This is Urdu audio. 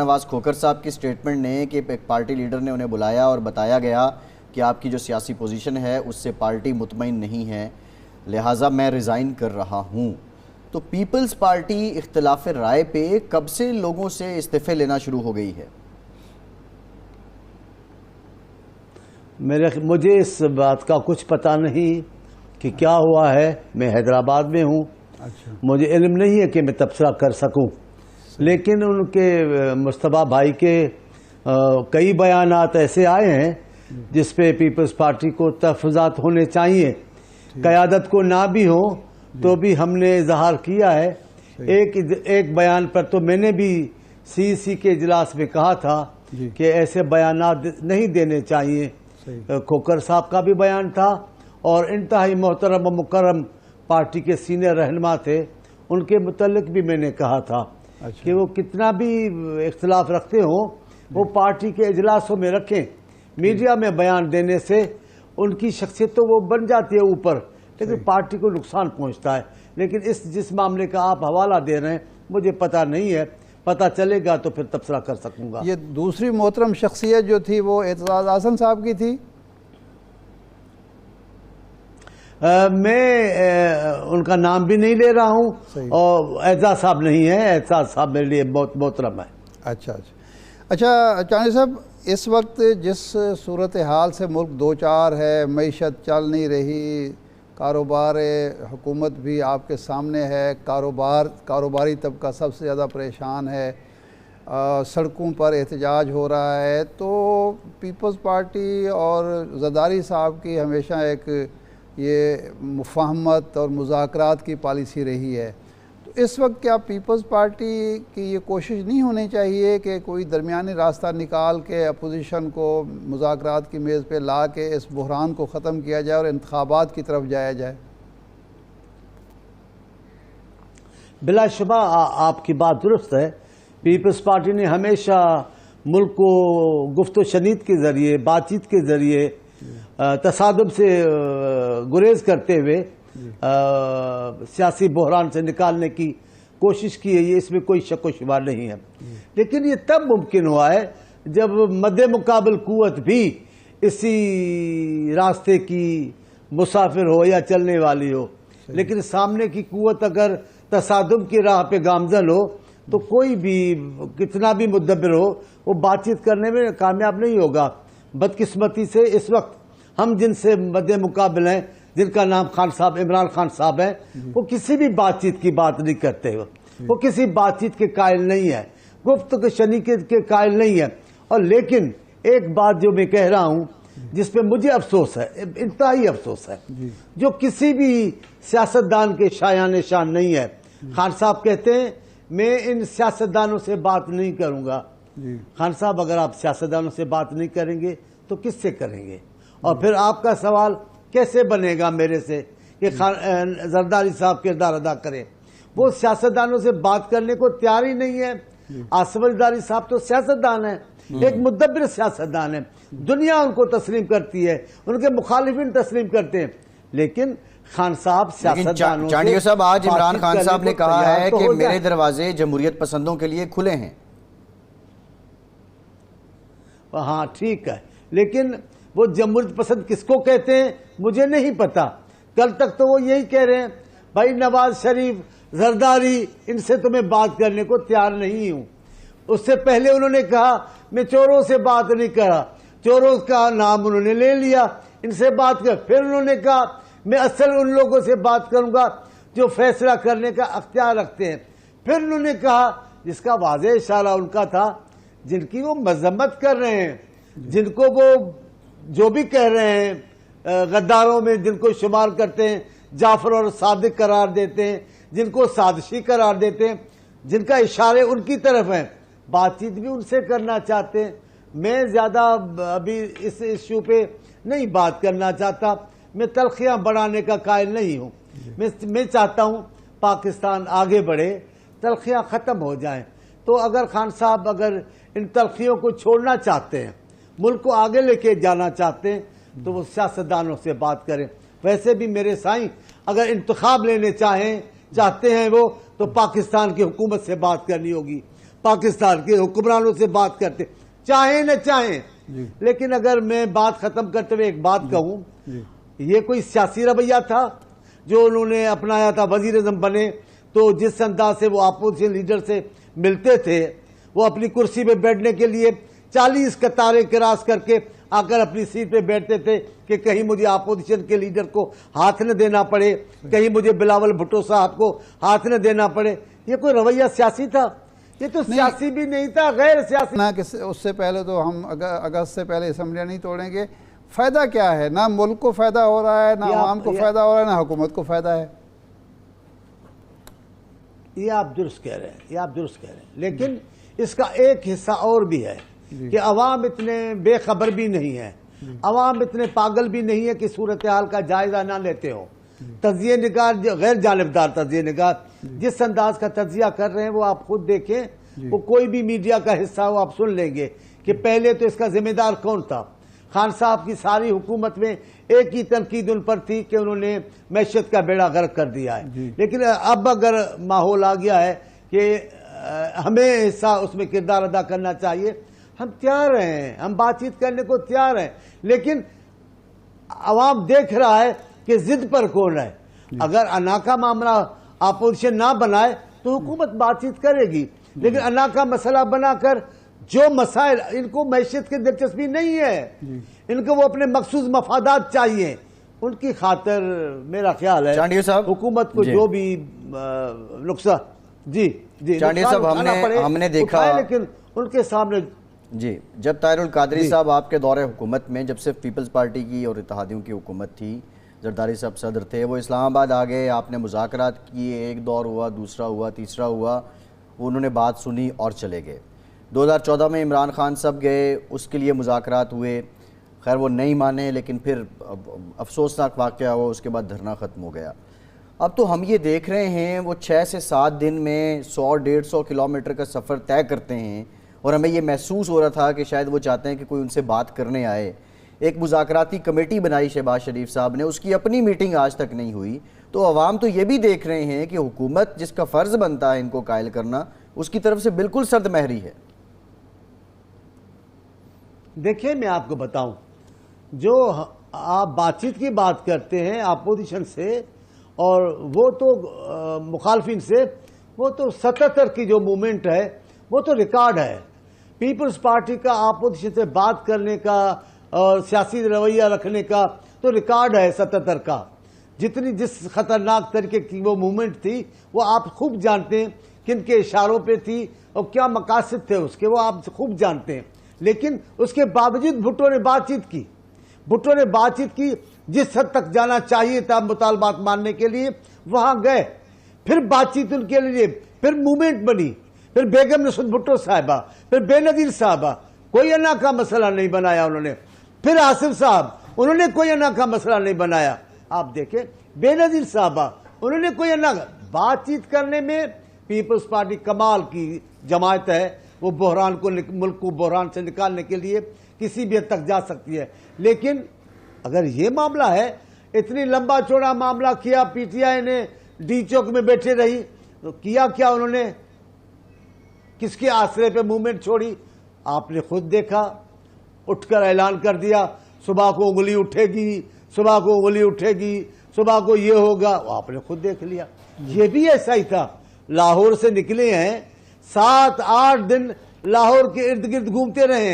نواز کھوکھر صاحب کی سٹیٹمنٹ نے کہ ایک پارٹی لیڈر نے انہیں بلایا اور بتایا گیا کہ آپ کی جو سیاسی پوزیشن ہے اس سے پارٹی مطمئن نہیں ہے، لہٰذا میں ریزائن کر رہا ہوں۔ تو پیپلز پارٹی اختلاف رائے پہ کب سے لوگوں سے استعفے لینا شروع ہو گئی ہے؟ مجھے اس بات کا کچھ پتہ نہیں کہ کیا ہوا ہے۔ میں حیدرآباد میں ہوں، مجھے علم نہیں ہے کہ میں تبصرہ کر سکوں، لیکن ان کے مصطفیٰ بھائی کے کئی بیانات ایسے آئے ہیں جس پہ پیپلز پارٹی کو تحفظات ہونے چاہیے، قیادت کو نہ بھی ہو تو بھی ہم نے اظہار کیا ہے۔ ایک بیان پر تو میں نے بھی سی کے اجلاس میں کہا تھا کہ ایسے بیانات نہیں دینے چاہیے۔ کھوکھر صاحب کا بھی بیان تھا اور انتہائی محترم و مکرم پارٹی کے سینئر رہنما تھے، ان کے متعلق بھی میں نے کہا تھا کہ وہ کتنا بھی اختلاف رکھتے ہوں وہ پارٹی کے اجلاسوں میں رکھیں۔ میڈیا میں بیان دینے سے ان کی شخصیت تو وہ بن جاتی ہے اوپر، لیکن پارٹی کو نقصان پہنچتا ہے۔ لیکن جس معاملے کا آپ حوالہ دے رہے ہیں مجھے پتہ نہیں ہے، پتہ چلے گا تو پھر تبصرہ کر سکوں گا۔ یہ دوسری محترم شخصیت جو تھی وہ اعتزاز احسن صاحب کی تھی؟ میں ان کا نام بھی نہیں لے رہا ہوں اور اعزاز صاحب نہیں ہے، اعزاز صاحب میرے لیے بہت محترم ہے۔ اچھا چانی صاحب، اس وقت جس صورتحال سے ملک دوچار ہے، معیشت چل نہیں رہی، کاروبار حکومت بھی آپ کے سامنے ہے، کاروباری طبقہ سب سے زیادہ پریشان ہے، سڑکوں پر احتجاج ہو رہا ہے، تو پیپلز پارٹی اور زرداری صاحب کی ہمیشہ ایک یہ مفاہمت اور مذاکرات کی پالیسی رہی ہے۔ تو اس وقت کیا پیپلز پارٹی کی یہ کوشش نہیں ہونی چاہیے کہ کوئی درمیانی راستہ نکال کے اپوزیشن کو مذاکرات کی میز پہ لا کے اس بحران کو ختم کیا جائے اور انتخابات کی طرف جایا جائے؟ بلا شبہ آپ کی بات درست ہے۔ پیپلز پارٹی نے ہمیشہ ملک کو گفت و شنید کے ذریعے، بات چیت کے ذریعے، تصادم سے گریز کرتے ہوئے سیاسی بحران سے نکالنے کی کوشش کی ہے، یہ اس میں کوئی شک و شبہ نہیں ہے۔ لیکن یہ تب ممکن ہوا ہے جب مد مقابل قوت بھی اسی راستے کی مسافر ہو یا چلنے والی ہو، لیکن سامنے کی قوت اگر تصادم کی راہ پہ گامزن ہو تو کوئی بھی کتنا بھی مدبر ہو وہ بات چیت کرنے میں کامیاب نہیں ہوگا۔ بدقسمتی سے اس وقت ہم جن سے مد مقابل ہیں، جن کا نام خان صاحب، عمران خان صاحب ہیں، وہ کسی بھی بات چیت کی بات نہیں کرتے، وہ کسی بات چیت کے قائل نہیں ہے، گفتگو شنیدت کے قائل نہیں ہے۔ اور لیکن ایک بات جو میں کہہ رہا ہوں جس پہ مجھے افسوس ہے، انتہائی افسوس ہے، جو کسی بھی سیاستدان کے شایان شان نہیں ہے۔ خان صاحب کہتے ہیں میں ان سیاستدانوں سے بات نہیں کروں گا۔ خان صاحب، اگر آپ سیاستدانوں سے بات نہیں کریں گے تو کس سے کریں گے؟ اور پھر آپ کا سوال کیسے بنے گا میرے سے کہ زرداری صاحب کردار ادا کریں؟ وہ سیاستدانوں سے بات کرنے کو تیار ہی نہیں ہے۔ آصف زرداری صاحب تو سیاستدان ہیں، ایک مدبر سیاستدان ہیں، دنیا ان کو تسلیم کرتی ہے، ان کے مخالفین تسلیم کرتے ہیں، لیکن خان صاحب سیاستدانوں سے چانڈیو صاحب، آج عمران خان صاحب نے کہا ہے کہ میرے دروازے جمہوریت پسندوں کے لیے کھلے ہیں۔ ہاں ٹھیک ہے، لیکن وہ جمہوریت پسند کس کو کہتے ہیں مجھے نہیں پتا۔ کل تک تو وہ یہی کہہ رہے ہیں بھائی نواز شریف، زرداری، ان سے تو میں بات کرنے کو تیار نہیں ہوں۔ اس سے پہلے انہوں نے کہا میں چوروں سے بات نہیں کرا، چوروں کا نام انہوں نے لے لیا، ان سے بات کر۔ پھر انہوں نے کہا میں اصل ان لوگوں سے بات کروں گا جو فیصلہ کرنے کا اختیار رکھتے ہیں۔ پھر انہوں نے کہا، جس کا واضح اشارہ ان کا تھا، جن کی وہ مذمت کر رہے ہیں، جن کو وہ جو بھی کہہ رہے ہیں، غداروں میں جن کو شمار کرتے ہیں، جعفر اور صادق قرار دیتے ہیں، جن کو سازشی قرار دیتے ہیں، جن کا اشارے ان کی طرف ہیں، بات چیت بھی ان سے کرنا چاہتے ہیں۔ میں زیادہ ابھی اس ایشو پہ نہیں بات کرنا چاہتا، میں تلخیاں بڑھانے کا قائل نہیں ہوں۔ میں چاہتا ہوں پاکستان آگے بڑھے، تلخیاں ختم ہو جائیں۔ تو اگر خان صاحب اگر ان تلخیوں کو چھوڑنا چاہتے ہیں، ملک کو آگے لے کے جانا چاہتے ہیں، تو وہ سیاستدانوں سے بات کریں۔ ویسے بھی میرے سائیں اگر انتخاب لینے چاہتے ہیں وہ تو پاکستان کی حکومت سے بات کرنی ہوگی، پاکستان کے حکمرانوں سے بات کرتے، چاہیں نہ چاہیں. لیکن اگر میں بات ختم کرتے ہوئے ایک بات کہوں، یہ کوئی سیاسی رویہ تھا جو انہوں نے اپنایا تھا؟ وزیر اعظم بنے تو جس انداز سے وہ اپوزیشن لیڈر سے ملتے تھے، وہ اپنی کرسی پہ بیٹھنے کے لیے 40 قطاریں کراس کر کے آ کر اپنی سیٹ پہ بیٹھتے تھے کہ کہیں مجھے اپوزیشن کے لیڈر کو ہاتھ نہ دینا پڑے، کہیں مجھے بلاول بھٹو صاحب کو ہاتھ نہ دینا پڑے. یہ کوئی رویہ سیاسی تھا؟ یہ تو سیاسی بھی نہیں تھا، غیر سیاسی. نہ کہ اس سے پہلے تو ہم اگست سے پہلے اسمبلیاں نہیں توڑیں گے. فائدہ کیا ہے؟ نہ ملک کو فائدہ ہو رہا ہے، نہ عوام کو فائدہ ہو رہا ہے، نہ حکومت کو فائدہ ہے. یہ آپ درست کہہ رہے ہیں، لیکن اس کا ایک حصہ اور بھی ہے کہ عوام اتنے بے خبر بھی نہیں ہے، عوام اتنے پاگل بھی نہیں ہے کہ صورتحال کا جائزہ نہ لیتے ہو. تجزیہ نگار، غیر جانبدار تجزیہ نگار جس انداز کا تجزیہ کر رہے ہیں وہ آپ خود دیکھیں، وہ کوئی بھی میڈیا کا حصہ ہو آپ سن لیں گے کہ پہلے تو اس کا ذمہ دار کون تھا. خان صاحب کی ساری حکومت میں ایک ہی تنقید ان پر تھی کہ انہوں نے معیشت کا بیڑا غرق کر دیا ہے. لیکن اب اگر ماحول آ گیا ہے کہ ہمیں حصہ اس میں کردار ادا کرنا چاہیے، ہم تیار ہیں، ہم بات چیت کرنے کو تیار ہیں. لیکن عوام دیکھ رہا ہے کہ ضد پر کون ہے. اگر انا کا معاملہ اپوزیشن نہ بنائے تو حکومت بات چیت کرے گی، لیکن انا کا مسئلہ بنا کر جو مسائل، ان کو معیشت کی دلچسپی نہیں ہے، ان کو وہ اپنے مخصوص مفادات چاہیے، ان کی خاطر میرا خیال ہے چانڈیو صاحب حکومت کو جو بھی نقصان چانڈیو صاحب ہم نے دیکھا، لیکن ان کے سامنے جب طاہر القادری صاحب آپ کے دور حکومت میں، جب صرف پیپلز پارٹی کی اور اتحادیوں کی حکومت تھی، زرداری صاحب صدر تھے، وہ اسلام آباد آ گئے، آپ نے مذاکرات کیے، ایک دور ہوا، دوسرا ہوا، تیسرا ہوا، انہوں نے بات سنی اور چلے گئے. 2014 میں عمران خان صاحب گئے، اس کے لیے مذاکرات ہوئے، خیر وہ نہیں مانے، لیکن پھر افسوسناک واقعہ ہوا، اس کے بعد دھرنا ختم ہو گیا. اب تو ہم یہ دیکھ رہے ہیں وہ 6 سے 7 دن میں 100-150 کلومیٹر کا سفر طے کرتے ہیں، اور ہمیں یہ محسوس ہو رہا تھا کہ شاید وہ چاہتے ہیں کہ کوئی ان سے بات کرنے آئے. ایک مذاکراتی کمیٹی بنائی شہباز شریف صاحب نے، اس کی اپنی میٹنگ آج تک نہیں ہوئی. تو عوام تو یہ بھی دیکھ رہے ہیں کہ حکومت جس کا فرض بنتا ہے ان کو قائل کرنا، اس کی طرف سے بالکل سرد مہری ہے. دیکھیں میں آپ کو بتاؤں، جو آپ بات چیت کی بات کرتے ہیں اپوزیشن سے اور وہ تو مخالفین سے، وہ تو 77 کی جو موومنٹ ہے وہ تو ریکارڈ ہے. پیپلز پارٹی کا اپوزیشن سے بات کرنے کا اور سیاسی رویہ رکھنے کا تو ریکارڈ ہے 77 کا. جس خطرناک طریقے کی وہ موومنٹ تھی وہ آپ خوب جانتے ہیں، کن کے اشاروں پہ تھی اور کیا مقاصد تھے اس کے، وہ آپ خوب جانتے ہیں. لیکن اس کے باوجود بھٹو نے بات چیت کی جس حد تک جانا چاہیے تھا مطالبات ماننے کے لیے، وہاں گئے، پھر بات چیت ان کے لیے، پھر موومنٹ بنی، پھر بیگم نسرت بھٹو صاحبہ، پھر بے نظیر صاحبہ، کوئی انا کا مسئلہ نہیں بنایا انہوں نے. پھر آصف صاحب، انہوں نے کوئی انا کا مسئلہ نہیں بنایا. آپ دیکھیں بے نظیر صاحبہ، انہوں نے کوئی انا بات چیت کرنے میں پیپلز پارٹی کمال کی جماعت ہے. وہ بحران کو، ملک کو بحران سے نکالنے کے لیے کسی بھی حد تک جا سکتی ہے. لیکن اگر یہ معاملہ ہے، اتنی لمبا چوڑا معاملہ کیا، پی ٹی آئی نے ڈی چوک میں بیٹھے رہی، تو کیا انہوں نے کس کے آسرے پہ موومنٹ چھوڑی؟ آپ نے خود دیکھا، اٹھ کر اعلان کر دیا صبح کو انگلی اٹھے گی، صبح کو انگلی اٹھے گی، صبح کو یہ ہوگا، آپ نے خود دیکھ لیا. یہ بھی ایسا ہی تھا. لاہور سے نکلے ہیں، 7-8 دن لاہور کے ارد گرد گھومتے رہے ہیں.